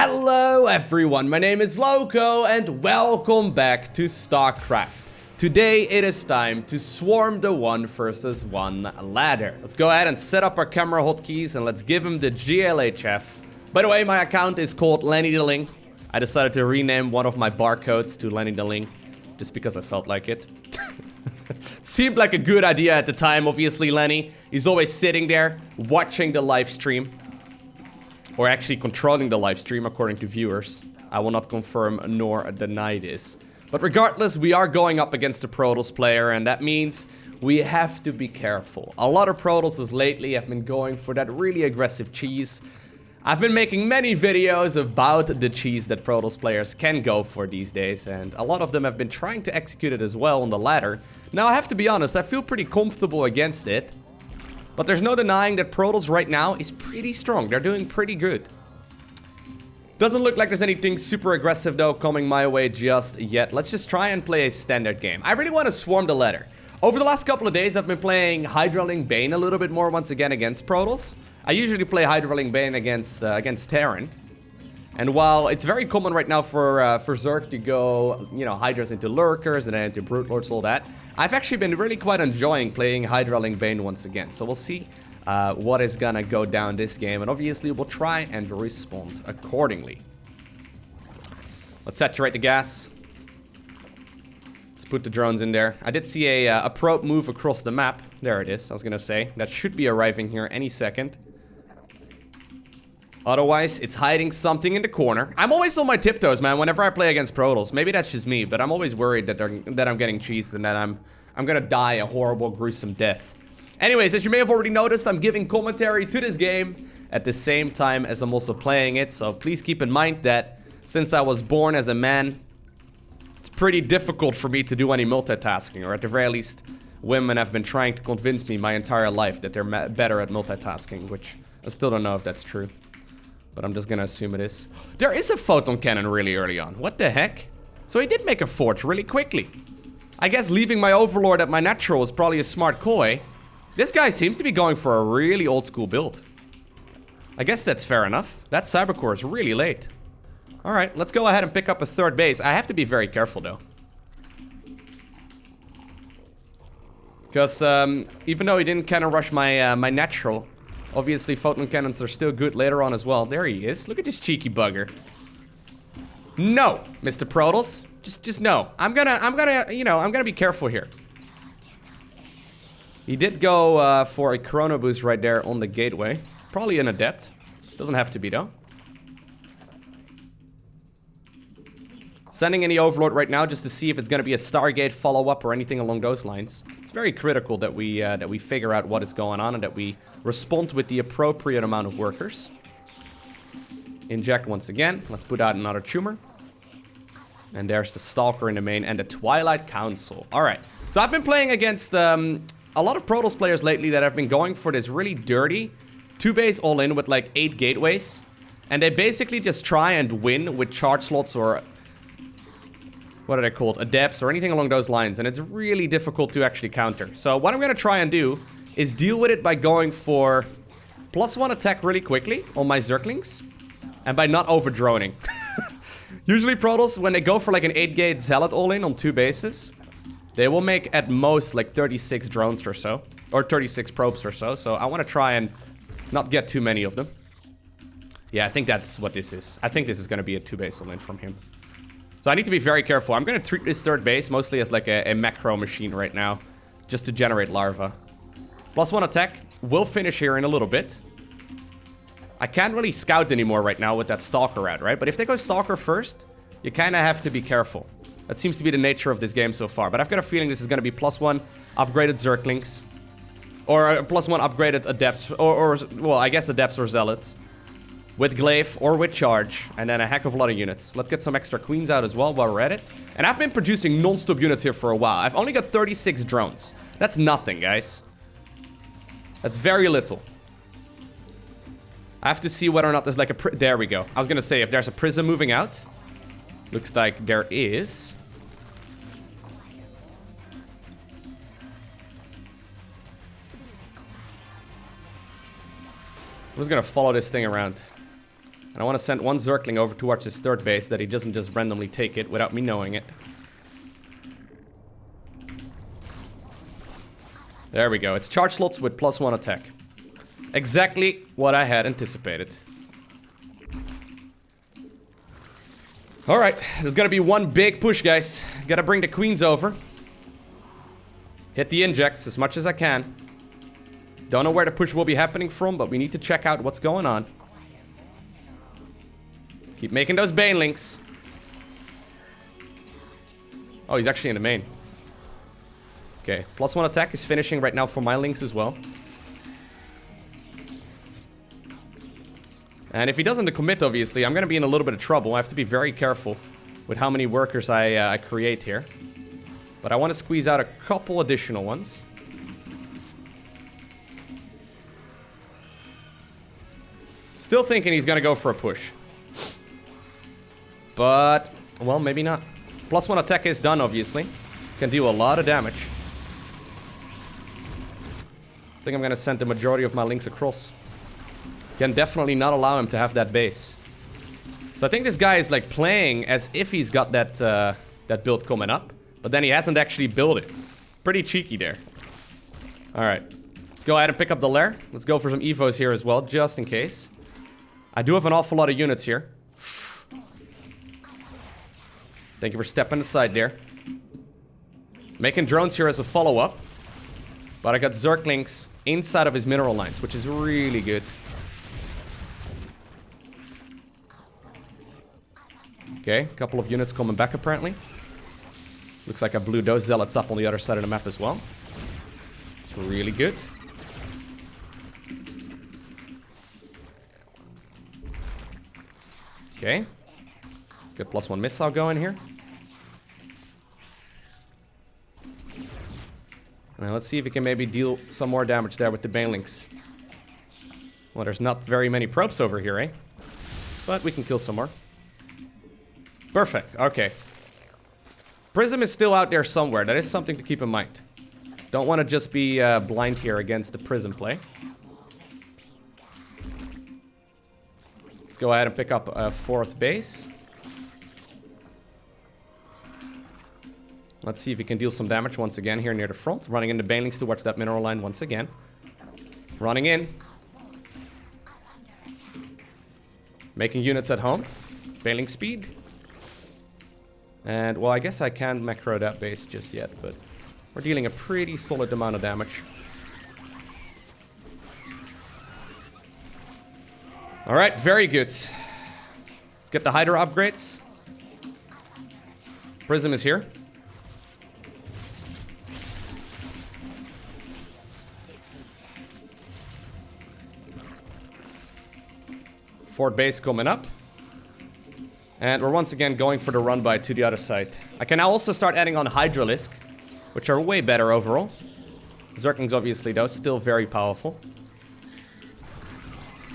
Hello everyone, my name is Lowko and welcome back to StarCraft. Today it is time to swarm the 1 versus 1 ladder. Let's go ahead and set up our camera hotkeys and let's give him the GLHF. By the way, my account is called Lenny the Ling. I decided to rename one of my barcodes to Lenny the Ling just because I felt like it. Seemed like a good idea at the time, obviously. Lenny, he's always sitting there watching the live stream. Or actually controlling the live stream according to viewers. I will not confirm nor deny this. But regardless, we are going up against a Protoss player, and that means we have to be careful. A lot of Protosses lately have been going for that really aggressive cheese. I've been making many videos about the cheese that Protoss players can go for these days, and a lot of them have been trying to execute it as well on the ladder. Now I have to be honest, I feel pretty comfortable against it. But there's no denying that Protoss right now is pretty strong. They're doing pretty good. Doesn't look like there's anything super aggressive though coming my way just yet. Let's just try and play a standard game. I really want to swarm the ladder. Over the last couple of days, I've been playing Hydraling Bane a little bit more once again against Protoss. I usually play Hydraling Bane against Terran. And while it's very common right now for Zerg to go, you know, Hydras into Lurkers and then into Brute Lords, all that, I've actually been really quite enjoying playing Hydraling Bane once again. So we'll see what is gonna go down this game, and obviously we'll try and respond accordingly. Let's saturate the gas. Let's put the drones in there. I did see a probe move across the map. There it is, I was gonna say. That should be arriving here any second. Otherwise, it's hiding something in the corner. I'm always on my tiptoes, man, whenever I play against Protoss. Maybe that's just me, but I'm always worried that I'm getting cheesed and that I'm gonna die a horrible, gruesome death. Anyways, as you may have already noticed, I'm giving commentary to this game at the same time as I'm also playing it. So please keep in mind that since I was born as a man, it's pretty difficult for me to do any multitasking, or at the very least, women have been trying to convince me my entire life that they're better at multitasking, which I still don't know if that's true. But I'm just gonna assume it is. There is a photon cannon really early on. What the heck? So he did make a forge really quickly. I guess leaving my overlord at my natural was probably a smart coy. This guy seems to be going for a really old school build. I guess that's fair enough. That cybercore is really late. Alright, let's go ahead and pick up a third base. I have to be very careful though. Because even though he didn't kind of rush my my natural, obviously, photon cannons are still good later on as well. There he is. Look at this cheeky bugger. No, Mr. Protoss. Just no. I'm gonna be careful here. He did go for a chrono boost right there on the gateway. Probably an adept. Doesn't have to be though. Sending in the overlord right now just to see if it's gonna be a Stargate follow-up or anything along those lines. It's very critical that we figure out what is going on and that we respond with the appropriate amount of workers. Inject once again. Let's put out another tumor. And there's the Stalker in the main and the Twilight Council. Alright, so I've been playing against a lot of Protoss players lately that have been going for this really dirty 2-base all-in with like 8 gateways. And they basically just try and win with charge slots or what are they called? Adepts or anything along those lines. And it's really difficult to actually counter. So what I'm going to try and do is deal with it by going for +1 attack really quickly on my Zerglings. And by not over-droning. Usually Protoss, when they go for like an 8-gate Zealot all-in on 2 bases, they will make at most like 36 drones or so. Or 36 probes or so. So I want to try and not get too many of them. Yeah, I think that's what this is. I think this is going to be a 2-base all-in from him. So I need to be very careful. I'm going to treat this third base mostly as like a macro machine right now. Just to generate larvae. +1 attack. Will finish here in a little bit. I can't really scout anymore right now with that Stalker out, right? But if they go Stalker first, you kind of have to be careful. That seems to be the nature of this game so far. But I've got a feeling this is going to be +1 upgraded Zerglings. Or +1 upgraded Adepts. Or, well, I guess Adepts or Zealots. With Glaive or with Charge. And then a heck of a lot of units. Let's get some extra Queens out as well while we're at it. And I've been producing non-stop units here for a while. I've only got 36 drones. That's nothing, guys. That's very little. I have to see whether or not there's like a... There we go. I was gonna say, if there's a prism moving out. Looks like there is. I'm just gonna follow this thing around. And I want to send one Zergling over towards his third base that he doesn't just randomly take it without me knowing it. There we go. It's charge slots with +1 attack. Exactly what I had anticipated. Alright, there's gonna be one big push, guys. Gotta bring the queens over. Hit the injects as much as I can. Don't know where the push will be happening from, but we need to check out what's going on. Keep making those banelings. Oh, he's actually in the main. Okay, +1 attack is finishing right now for my links as well. And if he doesn't commit, obviously, I'm gonna be in a little bit of trouble. I have to be very careful with how many workers I create here. But I want to squeeze out a couple additional ones. Still thinking he's gonna go for a push. But, well, maybe not. +1 attack is done, obviously. Can do a lot of damage. I think I'm gonna send the majority of my links across. Can definitely not allow him to have that base. So I think this guy is like playing as if he's got that that build coming up, but then he hasn't actually built it. Pretty cheeky there. Alright. Let's go ahead and pick up the lair. Let's go for some evos here as well, just in case. I do have an awful lot of units here. Thank you for stepping aside there. Making drones here as a follow-up. But I got Zerglings inside of his mineral lines, which is really good. Okay, a couple of units coming back apparently. Looks like I blew those zealots up on the other side of the map as well. It's really good. Okay. Let's get +1 missile going here. Now let's see if we can maybe deal some more damage there with the banelings. Well, there's not very many probes over here, eh? But we can kill some more. Perfect, okay. Prism is still out there somewhere. That is something to keep in mind. Don't want to just be blind here against the Prism play. Let's go ahead and pick up a 4th base. Let's see if we can deal some damage once again here near the front. Running into banelings towards that mineral line once again. Running in. Making units at home. Baneling speed. And, well, I guess I can't macro that base just yet, but we're dealing a pretty solid amount of damage. Alright, very good. Let's get the Hydra upgrades. Prism is here. Fort base coming up. And we're once again going for the run by to the other side. I can now also start adding on Hydralisk, which are way better overall. Zerglings obviously though, still very powerful.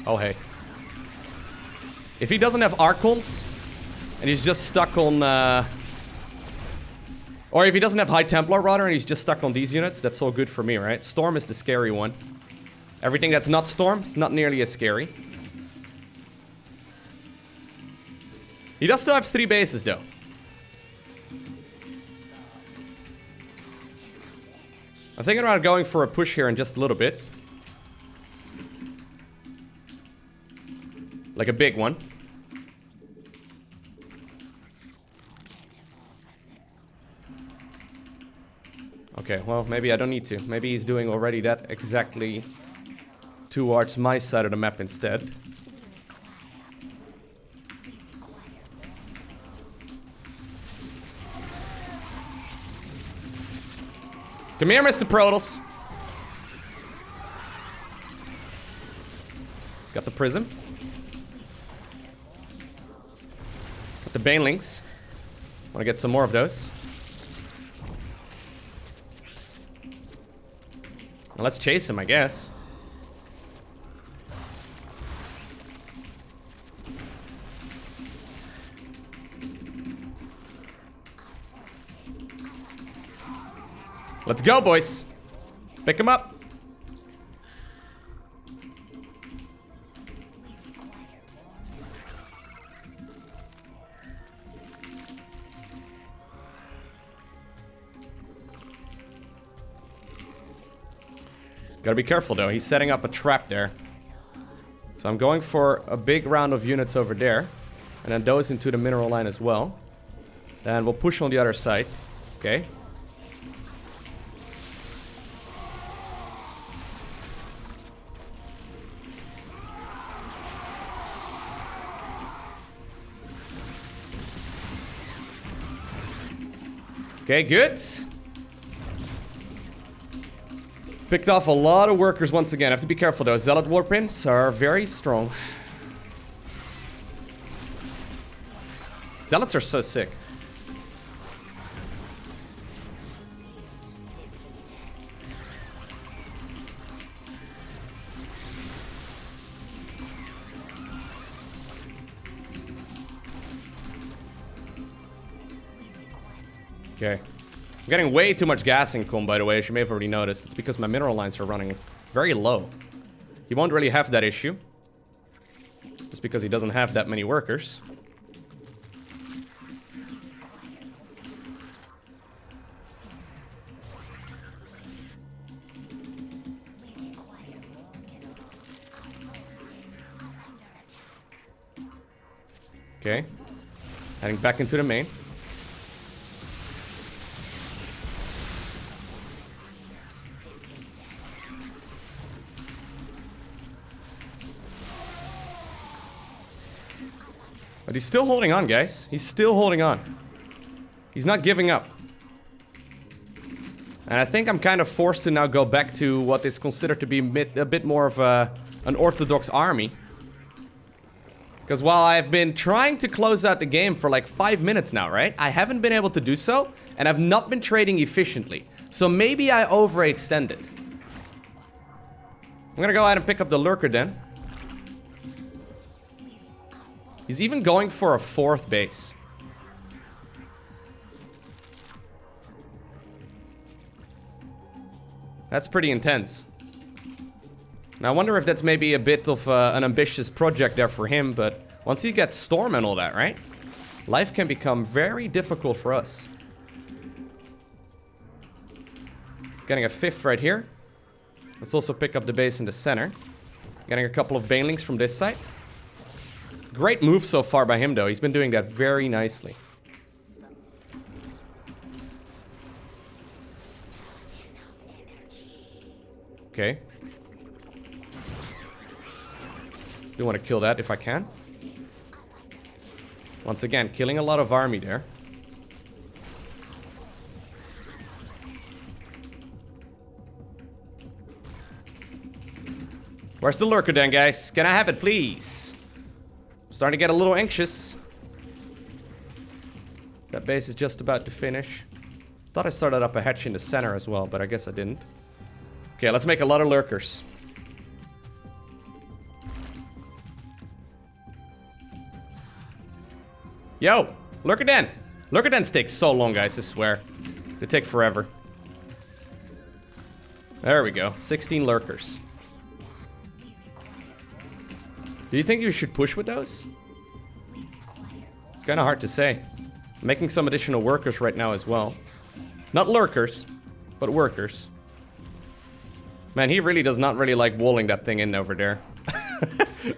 Oh hey. If he doesn't have Archons, and he's just stuck on... or if he doesn't have High Templar rather, and he's just stuck on these units, that's all good for me, right? Storm is the scary one. Everything that's not Storm is not nearly as scary. He does still have 3 bases, though. I'm thinking about going for a push here in just a little bit. Like a big one. Okay, well, maybe I don't need to. Maybe he's doing already that exactly towards my side of the map instead. Come here, Mr. Protoss. Got the Prism. Got the Banelings. Want to get some more of those. Well, let's chase him, I guess. Let's go, boys. Pick him up. Gotta be careful though, he's setting up a trap there. So I'm going for a big round of units over there. And then those into the mineral line as well. Then we'll push on the other side. Okay. Okay, good. Picked off a lot of workers once again. I have to be careful though. Zealot warpins are very strong. Zealots are so sick. Okay. I'm getting way too much gas income, by the way, as you may have already noticed. It's because my mineral lines are running very low. He won't really have that issue. Just because he doesn't have that many workers. Okay. Heading back into the main. But he's still holding on, guys. He's still holding on. He's not giving up. And I think I'm kind of forced to now go back to what is considered to be a bit more of an orthodox army. Because while I've been trying to close out the game for like 5 minutes now, right? I haven't been able to do so, and I've not been trading efficiently. So maybe I overextended. I'm gonna go ahead and pick up the lurker then. He's even going for a 4th base. That's pretty intense. Now I wonder if that's maybe a bit of an ambitious project there for him, but once he gets Storm and all that, right? Life can become very difficult for us. Getting a 5th right here. Let's also pick up the base in the center. Getting a couple of banelings from this side. Great move so far by him though, he's been doing that very nicely. Okay. Do want to kill that if I can. Once again, killing a lot of army there. Where's the lurker then, guys? Can I have it, please? Starting to get a little anxious. That base is just about to finish. Thought I started up a hatch in the center as well, but I guess I didn't. Okay, let's make a lot of lurkers. Yo! Lurker den! Lurker dens take so long, guys, I swear. They take forever. There we go. 16 lurkers. Do you think you should push with those? It's kind of hard to say. I'm making some additional workers right now as well. Not lurkers, but workers. Man, he really does not really like walling that thing in over there.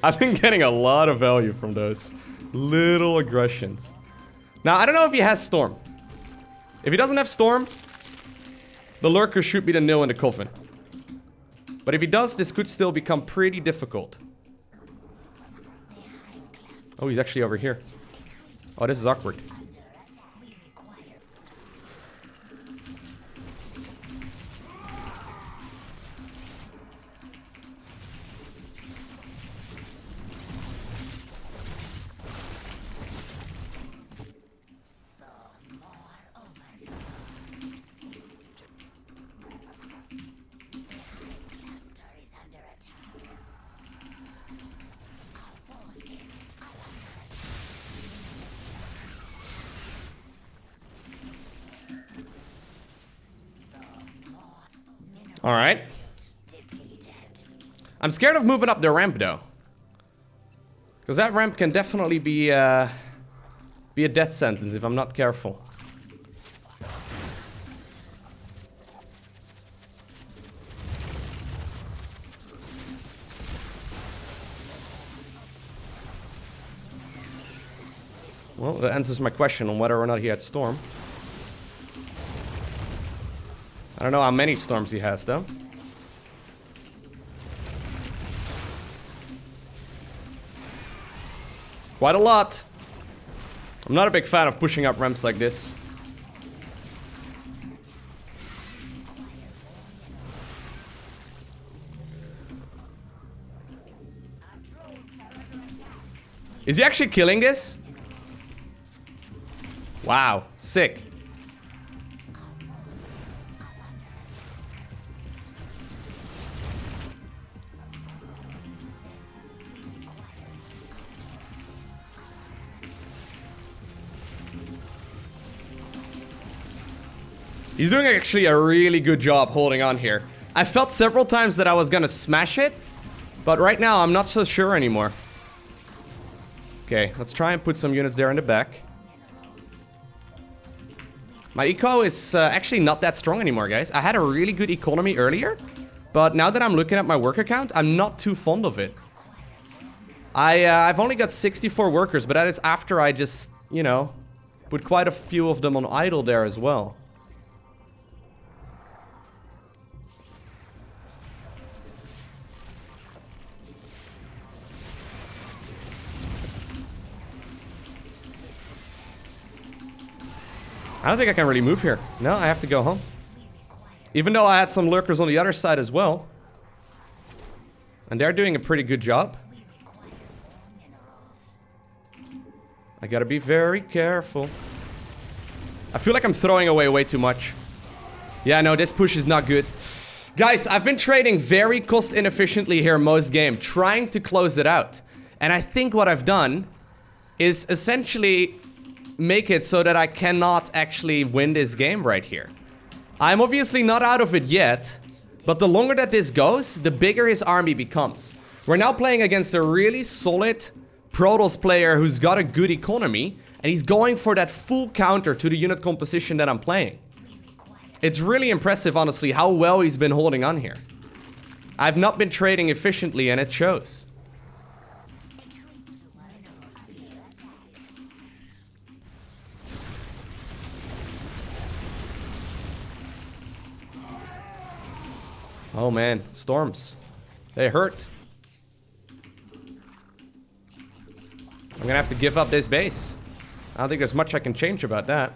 I've been getting a lot of value from those little aggressions. Now, I don't know if he has Storm. If he doesn't have Storm, the lurkers should be the nail in the coffin. But if he does, this could still become pretty difficult. Oh, he's actually over here. Oh, this is awkward. Alright. I'm scared of moving up the ramp, though. Because that ramp can definitely be a death sentence if I'm not careful. Well, that answers my question on whether or not he had Storm. I don't know how many Storms he has, though. Quite a lot. I'm not a big fan of pushing up ramps like this. Is he actually killing this? Wow, sick. He's doing actually a really good job holding on here. I felt several times that I was gonna smash it, but right now I'm not so sure anymore. Okay, let's try and put some units there in the back. My eco is actually not that strong anymore, guys. I had a really good economy earlier, but now that I'm looking at my worker count, I'm not too fond of it. I've only got 64 workers, but that is after I just, you know, put quite a few of them on idle there as well. I don't think I can really move here. No, I have to go home. Even though I had some lurkers on the other side as well. And they're doing a pretty good job. I gotta be very careful. I feel like I'm throwing away way too much. Yeah, no, this push is not good. Guys, I've been trading very cost inefficiently here most game, trying to close it out. And I think what I've done is essentially make it so that I cannot actually win this game right here. I'm obviously not out of it yet, but the longer that this goes, the bigger his army becomes. We're now playing against a really solid Protoss player who's got a good economy, and he's going for that full counter to the unit composition that I'm playing. It's really impressive, honestly, how well he's been holding on here. I've not been trading efficiently, and it shows. Oh man, storms. They hurt. I'm gonna have to give up this base. I don't think there's much I can change about that.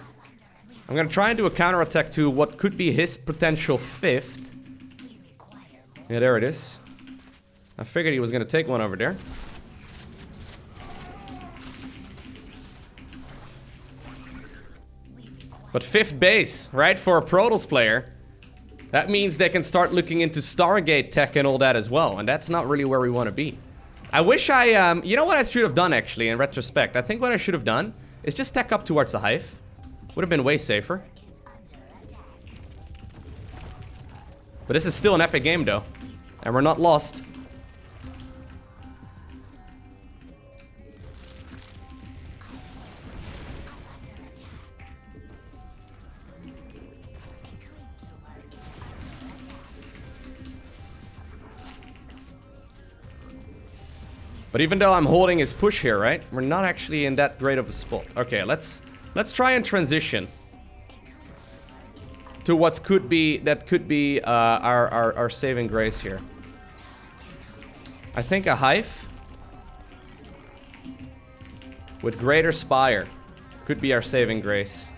I'm gonna try and do a counterattack to what could be his potential 5th. Yeah, there it is. I figured he was gonna take one over there. But 5th base, right, for a Protoss player. That means they can start looking into Stargate tech and all that as well, and that's not really where we want to be. I wish I, you know what I should have done actually, in retrospect? I think what I should have done is just tech up towards the hive. Would have been way safer. But this is still an epic game though, and we're not lost. But even though I'm holding his push here, right? We're not actually in that great of a spot. Okay, let's try and transition to what could be our saving grace here. I think a hive with greater spire could be our saving grace.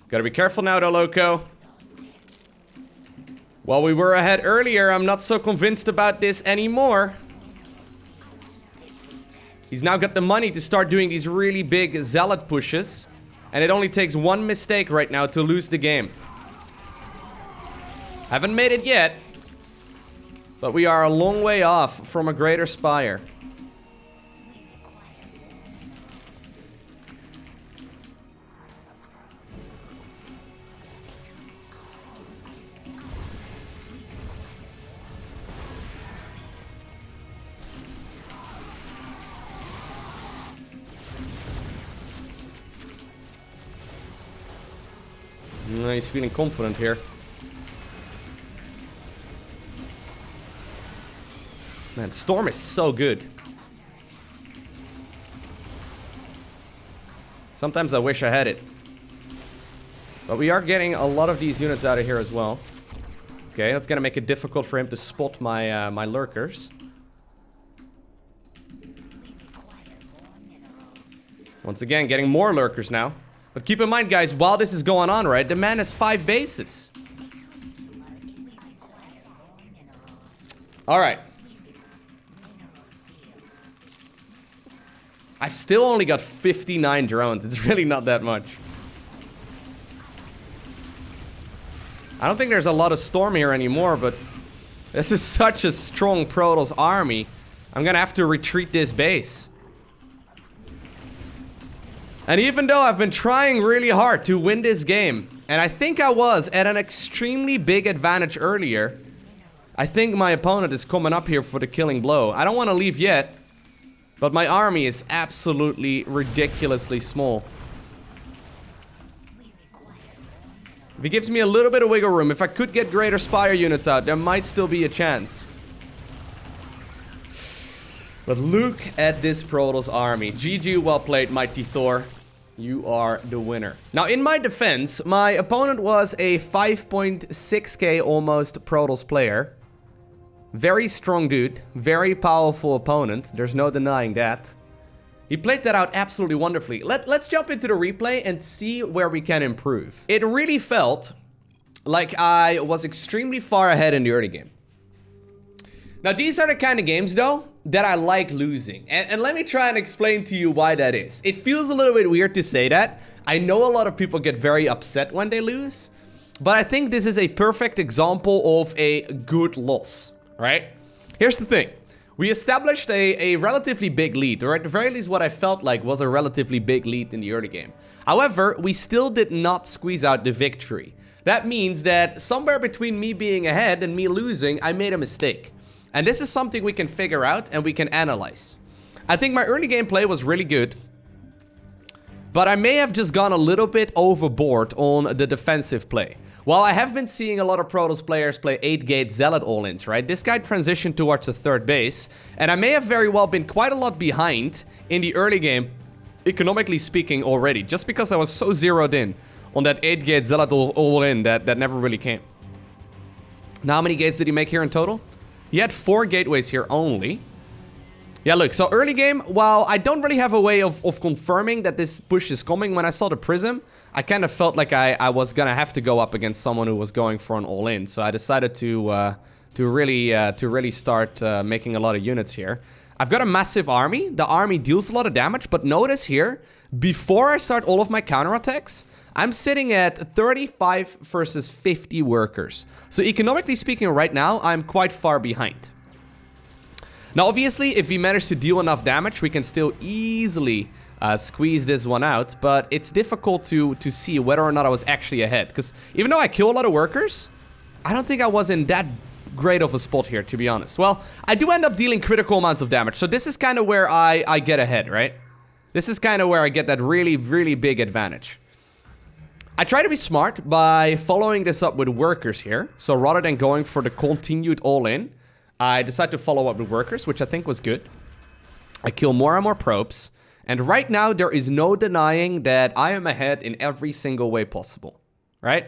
Gotta be careful now though, Lowko. While we were ahead earlier, I'm not so convinced about this anymore. He's now got the money to start doing these really big zealot pushes. And it only takes one mistake right now to lose the game. Haven't made it yet. But we are a long way off from a greater spire. He's feeling confident here. Man, Storm is so good. Sometimes I wish I had it. But we are getting a lot of these units out of here as well. Okay, that's gonna make it difficult for him to spot my my lurkers. Once again, getting more lurkers now. But keep in mind, guys, while this is going on, right, the man has 5 bases. Alright. I've still only got 59 drones. It's really not that much. I don't think there's a lot of Storm here anymore, but this is such a strong Protoss army. I'm gonna have to retreat this base. And even though I've been trying really hard to win this game, and I think I was at an extremely big advantage earlier, I think my opponent is coming up here for the killing blow. I don't want to leave yet, but my army is absolutely ridiculously small. If he gives me a little bit of wiggle room, if I could get greater Spire units out, there might still be a chance. But look at this Protoss army. GG, well played, Mighty Thor. You are the winner. Now, in my defense, my opponent was a 5.6k almost Protoss player. Very strong dude. Very powerful opponent. There's no denying that. He played that out absolutely wonderfully. Let's jump into the replay and see where we can improve. It really felt like I was extremely far ahead in the early game. Now, these are the kind of games, though, that I like losing. And let me try and explain to you why that is. It feels a little bit weird to say that. I know a lot of people get very upset when they lose. But I think this is a perfect example of a good loss, right? Here's the thing. We established a relatively big lead, or at the very least what I felt like was a relatively big lead in the early game. However, we still did not squeeze out the victory. That means that somewhere between me being ahead and me losing, I made a mistake. And this is something we can figure out and we can analyze. I think my early game play was really good, but I may have just gone a little bit overboard on the defensive play. While I have been seeing a lot of Protoss players play 8-gate Zealot all-ins, right? This guy transitioned towards the 3rd base, and I may have very well been quite a lot behind in the early game, economically speaking already, just because I was so zeroed in on that 8-gate Zealot all-in that never really came. Now, how many gates did he make here in total? He had 4 gateways here only. Yeah, look, so early game, while I don't really have a way of confirming that this push is coming, when I saw the Prism, I kind of felt like I was gonna have to go up against someone who was going for an all-in. So I decided to really start making a lot of units here. I've got a massive army. The army deals a lot of damage, but notice here, before I start all of my counterattacks, I'm sitting at 35 versus 50 workers. So economically speaking right now, I'm quite far behind. Now obviously, if we manage to deal enough damage, we can still easily squeeze this one out. But it's difficult to see whether or not I was actually ahead. Because even though I kill a lot of workers, I don't think I was in that great of a spot here, to be honest. Well, I do end up dealing critical amounts of damage. So this is kind of where I get ahead, right? This is kind of where I get that really, really big advantage. I try to be smart by following this up with workers here. So rather than going for the continued all-in, I decided to follow up with workers, which I think was good. I kill more and more probes. And right now, there is no denying that I am ahead in every single way possible. Right?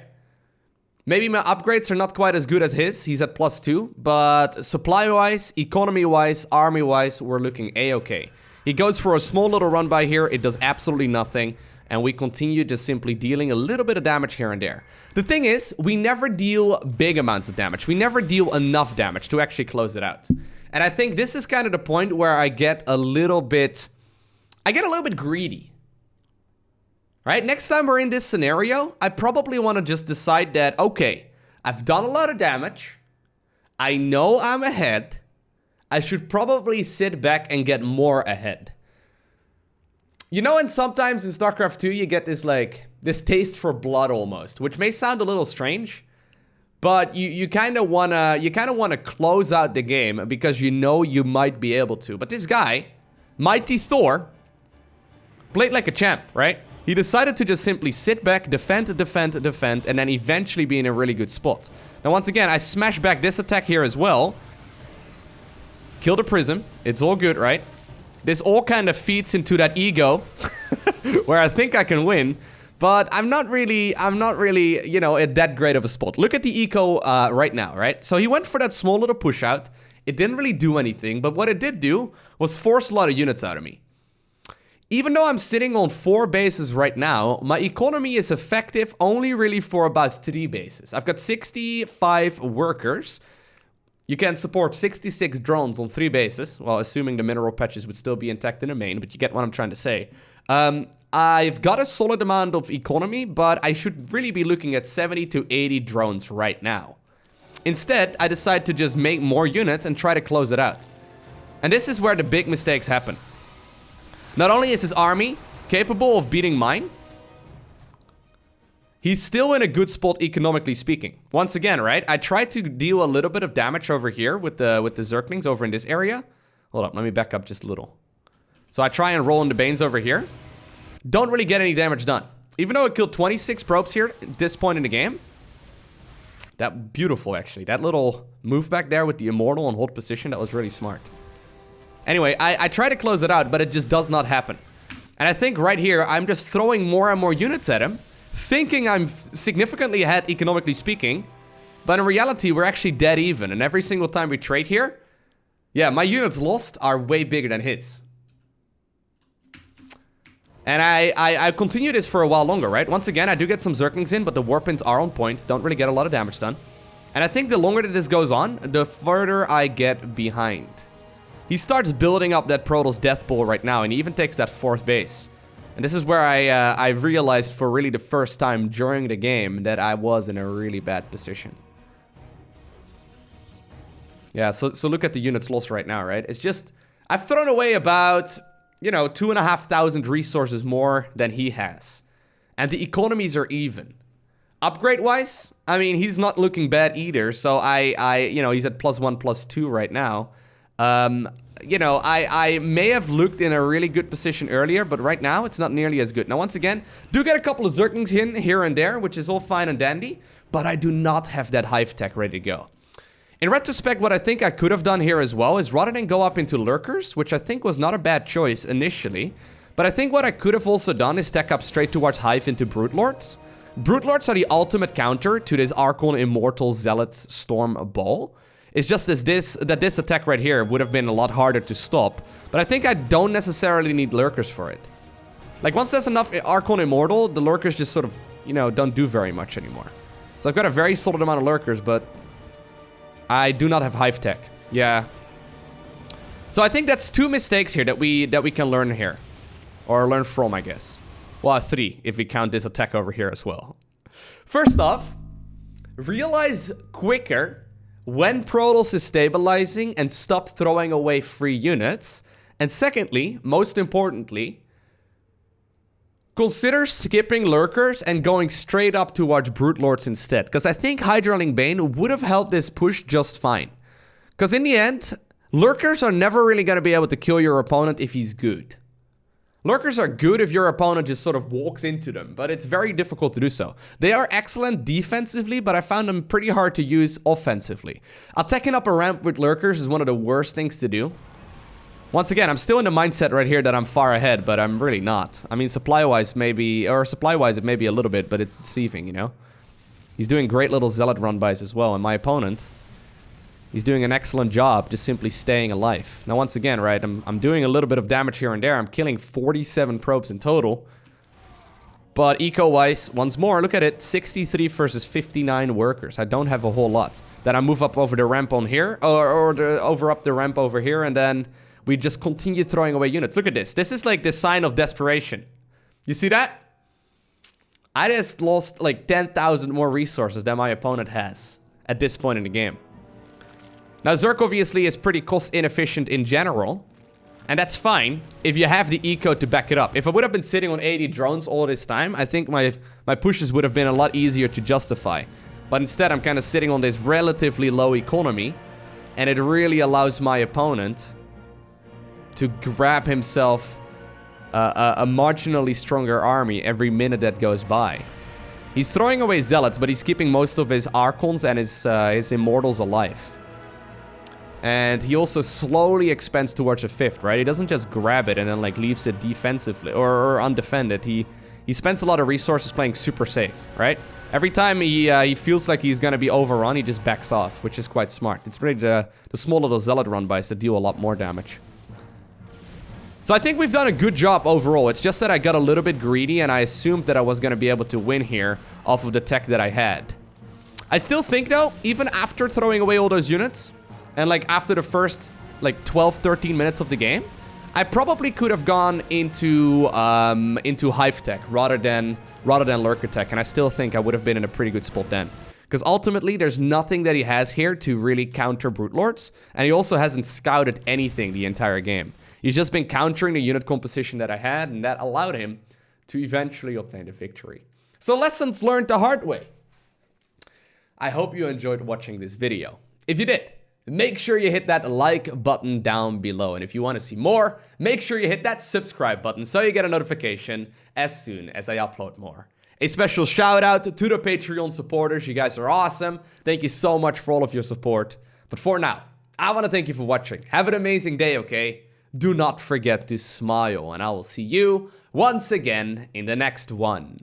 Maybe my upgrades are not quite as good as his. He's at +2. But supply-wise, economy-wise, army-wise, we're looking A-okay. He goes for a small little run by here. It does absolutely nothing. And we continue just simply dealing a little bit of damage here and there. The thing is, we never deal big amounts of damage. We never deal enough damage to actually close it out. And I think this is kind of the point where I get a little bit greedy. Right? Next time we're in this scenario, I probably want to just decide that, okay, I've done a lot of damage. I know I'm ahead. I should probably sit back and get more ahead. You know, and sometimes in StarCraft 2 you get this taste for blood almost, which may sound a little strange, but you kind of wanna close out the game because you know you might be able to. But this guy, Mighty Thor, played like a champ, right? He decided to just simply sit back, defend, defend, defend, and then eventually be in a really good spot. Now, once again, I smash back this attack here as well. Kill the prism. It's all good, right? This all kind of feeds into that ego where I think I can win. But I'm not really, you know, at that great of a spot. Look at the eco right now, right? So he went for that small little push out. It didn't really do anything, but what it did do was force a lot of units out of me. Even though I'm sitting on 4 bases right now, my economy is effective only really for about 3 bases. I've got 65 workers. You can support 66 drones on 3 bases. Well, assuming the mineral patches would still be intact in the main, but you get what I'm trying to say. I've got a solid amount of economy, but I should really be looking at 70 to 80 drones right now. Instead, I decide to just make more units and try to close it out. And this is where the big mistakes happen. Not only is his army capable of beating mine, he's still in a good spot economically speaking. Once again, right? I tried to deal a little bit of damage over here with the Zerglings over in this area. Hold up, let me back up just a little. So I try and roll in the Banes over here. Don't really get any damage done. Even though it killed 26 probes here at this point in the game. That beautiful, actually. That little move back there with the Immortal and hold position, that was really smart. Anyway, I try to close it out, but it just does not happen. And I think right here, I'm just throwing more and more units at him, thinking I'm significantly ahead economically speaking, but in reality, we're actually dead even. And every single time we trade here, yeah, my units lost are way bigger than his. And I continue this for a while longer, right? Once again, I do get some Zerglings in, but the Warpins are on point. Don't really get a lot of damage done. And I think the longer that this goes on, the further I get behind. He starts building up that Protoss Death Ball right now, and he even takes that 4th base. And this is where I realized for really the first time during the game that I was in a really bad position. Yeah, so look at the units lost right now, right? It's just, I've thrown away about, you know, 2,500 resources more than he has. And the economies are even. Upgrade-wise, I mean, he's not looking bad either. So you know, he's at +1, +2 right now. You know, I may have looked in a really good position earlier, but right now it's not nearly as good. Now, once again, do get a couple of Zerglings in here and there, which is all fine and dandy, but I do not have that hive tech ready to go. In retrospect, what I think I could have done here as well is rather than go up into lurkers, which I think was not a bad choice initially, but I think what I could have also done is stack up straight towards hive into Brute Lords. Brute Lords are the ultimate counter to this Archon Immortal Zealot Storm Ball. It's just that this attack right here would have been a lot harder to stop. But I think I don't necessarily need lurkers for it. Like, once there's enough Archon Immortal, the lurkers just sort of, you know, don't do very much anymore. So I've got a very solid amount of lurkers, but I do not have hive tech. Yeah. So I think that's 2 mistakes here that we can learn here. Or learn from, I guess. Well, 3, if we count this attack over here as well. First off, realize quicker when Protoss is stabilizing and stop throwing away free units. And secondly, most importantly, consider skipping lurkers and going straight up towards Brute Lords instead. Because I think Hydraling Bane would have held this push just fine. Because in the end, lurkers are never really going to be able to kill your opponent if he's good. Lurkers are good if your opponent just sort of walks into them, but it's very difficult to do so. They are excellent defensively, but I found them pretty hard to use offensively. Attacking up a ramp with lurkers is one of the worst things to do. Once again, I'm still in the mindset right here that I'm far ahead, but I'm really not. I mean, supply-wise maybe, or supply-wise it may be a little bit, but it's deceiving, you know? He's doing great little Zealot run-bys as well, and my opponent, he's doing an excellent job just simply staying alive. Now, once again, right, I'm doing a little bit of damage here and there. I'm killing 47 probes in total. But eco-wise, once more, look at it, 63 versus 59 workers. I don't have a whole lot. Then I move up over the ramp on here, or over up the ramp over here, and then we just continue throwing away units. Look at this. This is like the sign of desperation. You see that? I just lost like 10,000 more resources than my opponent has at this point in the game. Now, Zerg obviously is pretty cost inefficient in general, and that's fine if you have the eco to back it up. If I would have been sitting on 80 drones all this time, I think my pushes would have been a lot easier to justify. But instead, I'm kind of sitting on this relatively low economy, and it really allows my opponent to grab himself a marginally stronger army every minute that goes by. He's throwing away zealots, but he's keeping most of his archons and his immortals alive. And he also slowly expands towards a 5th, right? He doesn't just grab it and then like leaves it defensively or undefended. He spends a lot of resources playing super safe, right? Every time he feels like he's gonna be overrun, he just backs off, which is quite smart. It's really the small little zealot run bys that deal a lot more damage. So I think we've done a good job overall. It's just that I got a little bit greedy and I assumed that I was gonna be able to win here off of the tech that I had. I still think though, even after throwing away all those units, and like after the first like 12-13 minutes of the game, I probably could have gone into hive tech rather than lurker tech, and I still think I would have been in a pretty good spot then. Because ultimately, there's nothing that he has here to really counter Brute Lords, and he also hasn't scouted anything the entire game. He's just been countering the unit composition that I had, and that allowed him to eventually obtain the victory. So lessons learned the hard way. I hope you enjoyed watching this video. If you did, make sure you hit that like button down below. And if you want to see more, make sure you hit that subscribe button so you get a notification as soon as I upload more. A special shout out to the Patreon supporters. You guys are awesome. Thank you so much for all of your support. But for now, I want to thank you for watching. Have an amazing day, okay? Do not forget to smile, and I will see you once again in the next one.